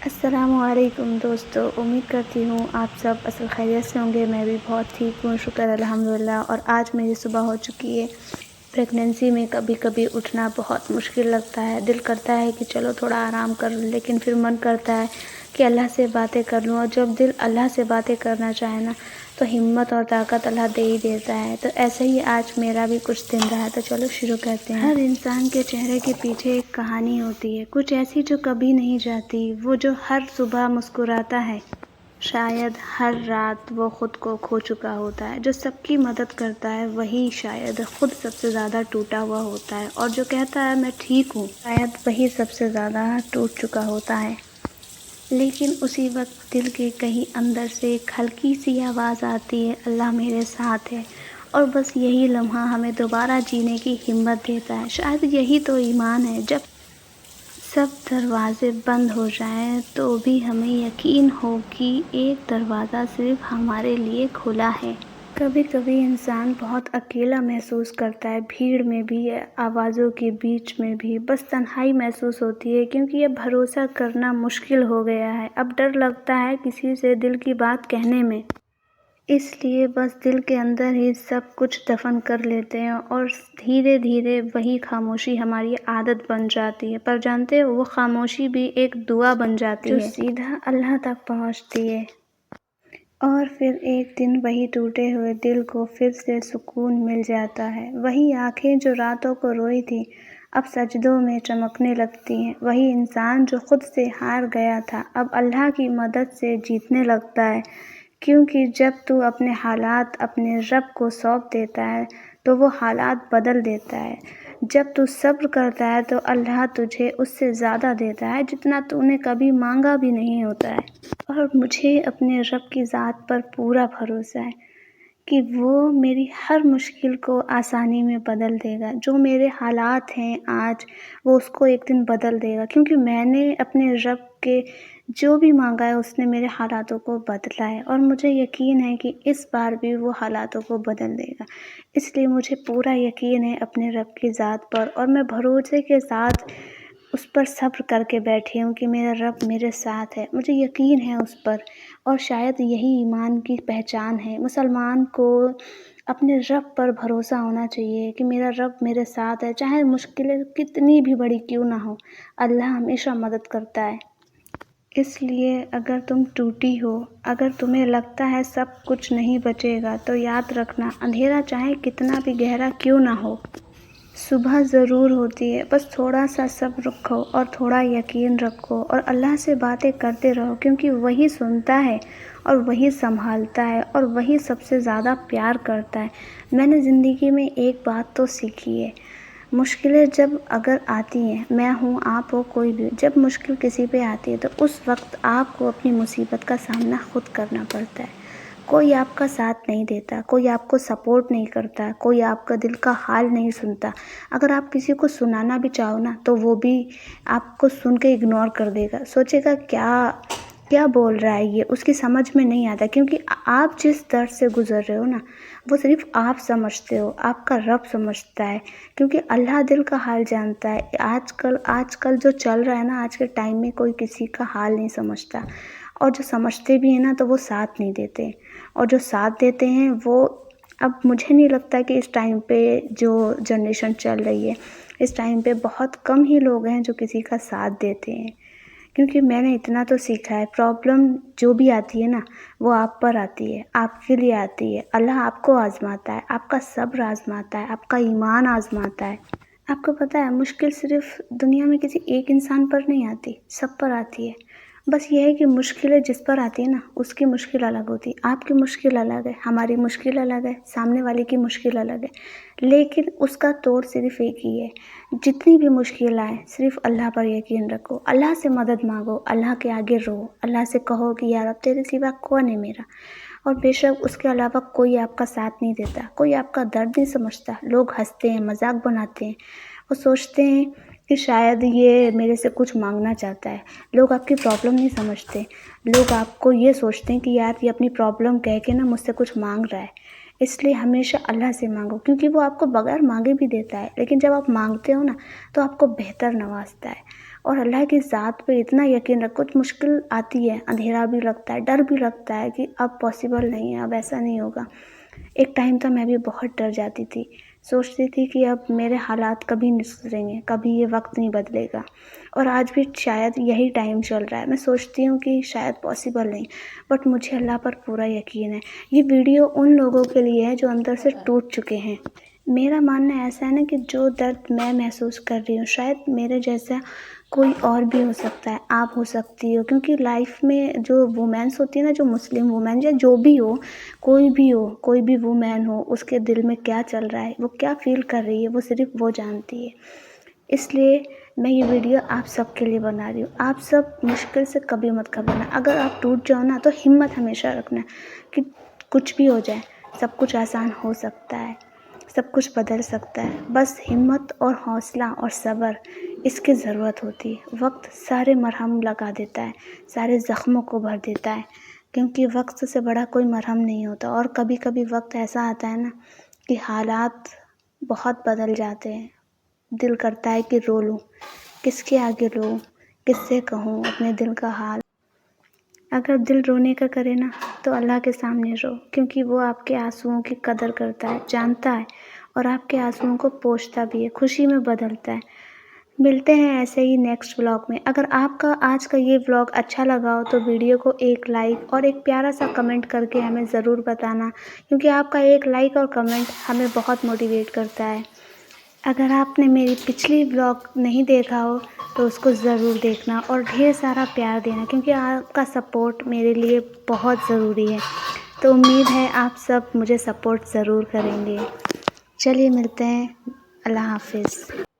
السلام علیکم دوستو، امید کرتی ہوں آپ سب اصل خیریت سے ہوں گے۔ میں بھی بہت ٹھیک ہوں، شکر الحمدللہ۔ اور آج میری صبح ہو چکی ہے۔ پریگنینسی میں کبھی کبھی اٹھنا بہت مشکل لگتا ہے، دل کرتا ہے کہ چلو تھوڑا آرام کر لوں، لیکن پھر من کرتا ہے کہ اللہ سے باتیں کر لوں، اور جب دل اللہ سے باتیں کرنا چاہے نا تو ہمت اور طاقت اللہ دے ہی دیتا ہے۔ تو ایسے ہی آج میرا بھی کچھ دن رہا، تو چلو شروع کرتے ہیں۔ ہر انسان کے چہرے کے پیچھے ایک کہانی ہوتی ہے، کچھ ایسی جو کبھی نہیں جاتی، وہ جو ہر صبح مسکراتا ہے۔ شاید ہر رات وہ خود کو کھو چکا ہوتا ہے، جو سب کی مدد کرتا ہے وہی شاید خود سب سے زیادہ ٹوٹا ہوا ہوتا ہے، اور جو کہتا ہے میں ٹھیک ہوں شاید وہی سب سے زیادہ ٹوٹ چکا ہوتا ہے۔ لیکن اسی وقت دل کے کہیں اندر سے ایک ہلکی سی آواز آتی ہے، اللہ میرے ساتھ ہے، اور بس یہی لمحہ ہمیں دوبارہ جینے کی ہمت دیتا ہے۔ شاید یہی تو ایمان ہے، جب سب دروازے بند ہو جائیں تو بھی ہمیں یقین ہو کہ ایک دروازہ صرف ہمارے لیے کھلا ہے۔ کبھی کبھی انسان بہت اکیلا محسوس کرتا ہے، بھیڑ میں بھی، آوازوں کے بیچ میں بھی، بس تنہائی محسوس ہوتی ہے، کیونکہ اب بھروسہ کرنا مشکل ہو گیا ہے، اب ڈر لگتا ہے کسی سے دل کی بات کہنے میں۔ اس لیے بس دل کے اندر ہی سب کچھ دفن کر لیتے ہیں، اور دھیرے دھیرے وہی خاموشی ہماری عادت بن جاتی ہے۔ پر جانتے ہو، وہ خاموشی بھی ایک دعا بن جاتی ہے جو سیدھا اللہ تک پہنچتی ہے۔ اور پھر ایک دن وہی ٹوٹے ہوئے دل کو پھر سے سکون مل جاتا ہے، وہی آنکھیں جو راتوں کو روئی تھیں اب سجدوں میں چمکنے لگتی ہیں، وہی انسان جو خود سے ہار گیا تھا اب اللہ کی مدد سے جیتنے لگتا ہے۔ کیونکہ جب تو اپنے حالات اپنے رب کو سونپ دیتا ہے تو وہ حالات بدل دیتا ہے۔ جب تو صبر کرتا ہے تو اللہ تجھے اس سے زیادہ دیتا ہے جتنا تو نے کبھی مانگا بھی نہیں ہوتا ہے۔ اور مجھے اپنے رب کی ذات پر پورا بھروسہ ہے کہ وہ میری ہر مشکل کو آسانی میں بدل دے گا۔ جو میرے حالات ہیں آج، وہ اس کو ایک دن بدل دے گا، کیونکہ میں نے اپنے رب کے جو بھی مانگا ہے اس نے میرے حالاتوں کو بدلا ہے، اور مجھے یقین ہے کہ اس بار بھی وہ حالاتوں کو بدل دے گا۔ اس لیے مجھے پورا یقین ہے اپنے رب کی ذات پر، اور میں بھروسے کے ساتھ اس پر صبر کر کے بیٹھی ہوں کہ میرا رب میرے ساتھ ہے، مجھے یقین ہے اس پر۔ اور شاید یہی ایمان کی پہچان ہے۔ مسلمان کو اپنے رب پر بھروسہ ہونا چاہیے کہ میرا رب میرے ساتھ ہے، چاہے مشکلیں کتنی بھی بڑی کیوں نہ ہو، اللہ ہمیشہ مدد کرتا ہے۔ اس لیے اگر تم ٹوٹی ہو، اگر تمہیں لگتا ہے سب کچھ نہیں بچے گا، تو یاد رکھنا اندھیرا چاہے کتنا بھی گہرا کیوں نہ ہو، صبح ضرور ہوتی ہے۔ بس تھوڑا سا صبر رکھو اور تھوڑا یقین رکھو، اور اللہ سے باتیں کرتے رہو، کیونکہ وہی سنتا ہے اور وہی سنبھالتا ہے اور وہی سب سے زیادہ پیار کرتا ہے۔ میں نے زندگی میں ایک بات تو سیکھی ہے، مشکلیں جب اگر آتی ہیں، میں ہوں، آپ ہو، کوئی بھی، جب مشکل کسی پہ آتی ہے تو اس وقت آپ کو اپنی مصیبت کا سامنا خود کرنا پڑتا ہے۔ کوئی آپ کا ساتھ نہیں دیتا، کوئی آپ کو سپورٹ نہیں کرتا، کوئی آپ کا دل کا حال نہیں سنتا۔ اگر آپ کسی کو سنانا بھی چاہو نا تو وہ بھی آپ کو سن کے اگنور کر دے گا، سوچے گا کیا بول رہا ہے یہ، اس کی سمجھ میں نہیں آتا، کیونکہ آپ جس درد سے گزر رہے ہو نا وہ صرف آپ سمجھتے ہو، آپ کا رب سمجھتا ہے، کیونکہ اللہ دل کا حال جانتا ہے۔ آج کل جو چل رہا ہے نا، آج کے ٹائم میں کوئی کسی کا حال نہیں سمجھتا، اور جو سمجھتے بھی ہیں نا تو وہ ساتھ نہیں دیتے، اور جو ساتھ دیتے ہیں وہ، اب مجھے نہیں لگتا کہ اس ٹائم پہ جو جنریشن چل رہی ہے اس ٹائم پہ بہت کم ہی لوگ ہیں جو کسی کا ساتھ دیتے ہیں۔ کیونکہ میں نے اتنا تو سیکھا ہے، پرابلم جو بھی آتی ہے نا وہ آپ پر آتی ہے، آپ کے لیے آتی ہے، اللہ آپ کو آزماتا ہے، آپ کا صبر آزماتا ہے، آپ کا ایمان آزماتا ہے۔ آپ کو پتہ ہے مشکل صرف دنیا میں کسی ایک انسان پر نہیں آتی، سب پر آتی ہے۔ بس یہ ہے کہ مشکلیں جس پر آتی ہے نا اس کی مشکل الگ ہوتی ہے، آپ کی مشکل الگ ہے، ہماری مشکل الگ ہے، سامنے والے کی مشکل الگ ہے، لیکن اس کا توڑ صرف ایک ہی ہے۔ جتنی بھی مشکل آئے صرف اللہ پر یقین رکھو، اللہ سے مدد مانگو، اللہ کے آگے رو، اللہ سے کہو کہ یا رب تیرے سوا کون ہے میرا، اور بے شک اس کے علاوہ کوئی آپ کا ساتھ نہیں دیتا، کوئی آپ کا درد نہیں سمجھتا۔ لوگ ہنستے ہیں، مذاق بناتے ہیں، وہ سوچتے ہیں کہ شاید یہ میرے سے کچھ مانگنا چاہتا ہے، لوگ آپ کی پرابلم نہیں سمجھتے، لوگ آپ کو یہ سوچتے ہیں کہ یار یہ اپنی پرابلم کہہ کے نا مجھ سے کچھ مانگ رہا ہے۔ اس لیے ہمیشہ اللہ سے مانگو، کیونکہ وہ آپ کو بغیر مانگے بھی دیتا ہے، لیکن جب آپ مانگتے ہو نا تو آپ کو بہتر نوازتا ہے۔ اور اللہ کی ذات پہ اتنا یقین رکھ. کچھ مشکل آتی ہے، اندھیرا بھی لگتا ہے، ڈر بھی لگتا ہے کہ اب پاسبل نہیں ہے، اب ایسا نہیں ہوگا. ایک ٹائم تھا میں بھی بہت ڈر جاتی تھی، سوچتی تھی کہ اب میرے حالات کبھی نہیں سدھریں گے، کبھی یہ وقت نہیں بدلے گا. اور آج بھی شاید یہی ٹائم چل رہا ہے. میں سوچتی ہوں کہ شاید پاسبل نہیں، بٹ مجھے اللہ پر پورا یقین ہے. یہ ویڈیو ان لوگوں کے لیے ہے جو اندر سے ٹوٹ چکے ہیں. میرا ماننا ایسا ہے نا کہ جو درد میں محسوس کر رہی ہوں شاید میرے جیسا کوئی اور بھی ہو سکتا ہے، آپ ہو سکتی ہو. کیونکہ لائف میں جو وومینس ہوتی ہے نا، جو مسلم وومین یا جو بھی ہو، کوئی بھی وومین ہو، اس کے دل میں کیا چل رہا ہے، وہ کیا فیل کر رہی ہے، وہ صرف وہ جانتی ہے. اس لیے میں یہ ویڈیو آپ سب کے لیے بنا رہی ہوں. آپ سب مشکل سے کبھی مت گھبرانا. اگر آپ ٹوٹ جاؤ نا تو ہمت ہمیشہ رکھنا کہ کچھ بھی ہو جائے، سب کچھ آسان ہو سکتا ہے، سب کچھ بدل سکتا ہے. بس ہمت اور حوصلہ اور صبر، اس کی ضرورت ہوتی ہے. وقت سارے مرہم لگا دیتا ہے، سارے زخموں کو بھر دیتا ہے، کیونکہ وقت سے بڑا کوئی مرہم نہیں ہوتا. اور کبھی کبھی وقت ایسا آتا ہے نا کہ حالات بہت بدل جاتے ہیں. دل کرتا ہے کہ رو لوں، کس کے آگے رو، کس سے کہوں اپنے دل کا حال. اگر دل رونے کا کرے نا تو اللہ کے سامنے رو، کیونکہ وہ آپ کے آنسوؤں کی قدر کرتا ہے، جانتا ہے، اور آپ کے آنسوؤں کو پوچھتا بھی ہے، خوشی میں بدلتا ہے. ملتے ہیں ایسے ہی نیکسٹ ولاگ میں. اگر آپ کا آج کا یہ ولاگ اچھا لگا ہو تو ویڈیو کو ایک لائک اور ایک پیارا سا کمنٹ کر کے ہمیں ضرور بتانا، کیونکہ آپ کا ایک لائک اور کمنٹ ہمیں بہت موٹیویٹ کرتا ہے. اگر آپ نے میری پچھلی ولاگ نہیں دیکھا ہو تو اس کو ضرور دیکھنا اور ڈھیر سارا پیار دینا، کیونکہ آپ کا سپورٹ میرے لیے بہت ضروری ہے. تو امید ہے آپ سب مجھے سپورٹ ضرور کریں گے. چلیے ملتے ہیں. اللہ حافظ.